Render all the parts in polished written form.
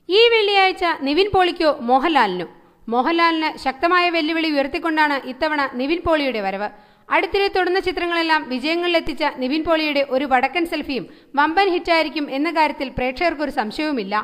ഈ വെള്ളിയാഴ്ച നിവിൻ പോളിക്കോ മോഹൻലാലിനോ? മോഹൻലാലിന് ശക്തമായ വെല്ലുവിളി ഉയർത്തിക്കൊണ്ടാണ് ഇത്തവണ നിവിൻ പോളിയുടെ വരവ്. അടുത്തിടെ തുടർന്ന ചിത്രങ്ങളെല്ലാം വിജയങ്ങളിലെത്തിച്ച നിവിൻ പോളിയുടെ ഒരു വടക്കൻ സെൽഫിയും വമ്പൻ ഹിറ്റായിരിക്കും എന്ന കാര്യത്തിൽ പ്രേക്ഷകർക്കൊരു സംശയവുമില്ല.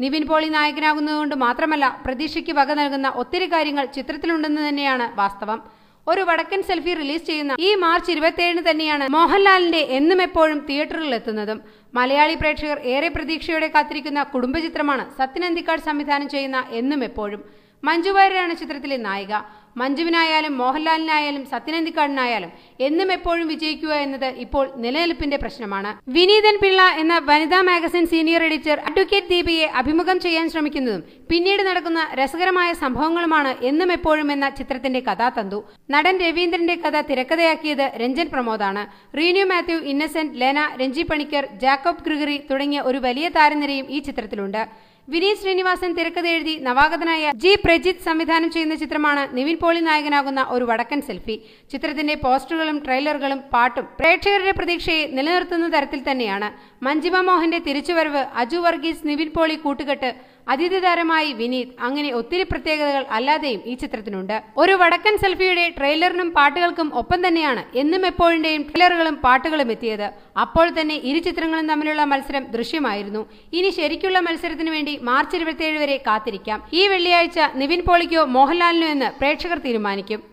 നിവിൻ പോളി നായകനാകുന്നതുകൊണ്ട് മാത്രമല്ല, പ്രതീക്ഷയ്ക്ക് വക നൽകുന്ന ഒത്തിരി കാര്യങ്ങൾ ചിത്രത്തിലുണ്ടെന്ന് തന്നെയാണ് വാസ്തവം. ഒരു വടക്കൻ സെൽഫി റിലീസ് ചെയ്യുന്ന ഈ മാർച്ച് 27 തന്നെയാണ് മോഹൻലാലിന്റെ എന്നും എപ്പോഴും തിയേറ്ററുകളിൽ എത്തുന്നതും. മലയാളി പ്രേക്ഷകർ ഏറെ പ്രതീക്ഷയോടെ കാത്തിരിക്കുന്ന കുടുംബചിത്രമാണ് സത്യൻ അന്തിക്കാട് സംവിധാനം ചെയ്യുന്ന എന്നും എപ്പോഴും. മഞ്ജു വാര്യരാണ് ചിത്രത്തിലെ നായിക. മഞ്ജുവിനായാലും മോഹൻലാലിനായാലും സത്യൻ അന്തിക്കാടിനായാലും എന്നും എപ്പോഴും വിജയിക്കുക എന്നത് ഇപ്പോൾ നിലനിൽപ്പിന്റെ പ്രശ്നമാണ്. വിനീതൻ പിള്ള എന്ന വനിതാ മാഗസിൻ സീനിയർ എഡിറ്റർ അഡ്വക്കേറ്റ് ദീപയെ അഭിമുഖം ചെയ്യാൻ ശ്രമിക്കുന്നതും പിന്നീട് നടക്കുന്ന രസകരമായ സംഭവങ്ങളുമാണ് എന്നും എപ്പോഴും എന്ന ചിത്രത്തിന്റെ കഥാതന്തു. നടൻ രവീന്ദ്രന്റെ കഥ തിരക്കഥയാക്കിയത് രഞ്ജൻ പ്രമോദാണ്. റീനു മാത്യു, ഇന്നസെന്റ്, ലെന, രഞ്ജി പണിക്കർ, ജാക്കബ് ഗ്രിഗറി തുടങ്ങിയ ഒരു വലിയ താരനിരയും ഈ ചിത്രത്തിലുണ്ട്. വിനീത് ശ്രീനിവാസൻ തിരക്കഥ എഴുതി നവാഗതനായ ജി പ്രജിത്ത് സംവിധാനം ചെയ്യുന്ന ചിത്രമാണ് നിവിൻ പോളി നായകനാകുന്ന ഒരു വടക്കൻ സെൽഫി. ചിത്രത്തിന്റെ പോസ്റ്ററുകളും ട്രെയിലറുകളും പാട്ടും പ്രേക്ഷകരുടെ പ്രതീക്ഷയെ നിലനിർത്തുന്ന തരത്തിൽ തന്നെയാണ്. മഞ്ജിമ മോഹന്റെ തിരിച്ചുവരവ്, അജു വർഗീസ്, നിവിൻ പോളി കൂട്ടുകെട്ട്, അതിഥി താരമായി വിനീത്, അങ്ങനെ ഒത്തിരി പ്രത്യേകതകൾ അല്ലാതെയും ഈ ചിത്രത്തിനുണ്ട്. ഒരു വടക്കൻ സെൽഫിയുടെ ട്രെയിലറിനും പാട്ടുകൾക്കും ഒപ്പം തന്നെയാണ് എന്നും എപ്പോഴിന്റെയും ട്രെയിലറുകളും പാട്ടുകളും എത്തിയത്. അപ്പോൾ തന്നെ ഇരു ചിത്രങ്ങളും തമ്മിലുള്ള മത്സരം ദൃശ്യമായിരുന്നു. ഇനി ശരിക്കുള്ള മത്സരത്തിന് വേണ്ടി മാർച്ച് 27 വരെ കാത്തിരിക്കാം. ഈ വെള്ളിയാഴ്ച നിവിൻ പോളിക്കോ മോഹൻലാലിനോ എന്ന് പ്രേക്ഷകർ തീരുമാനിക്കും.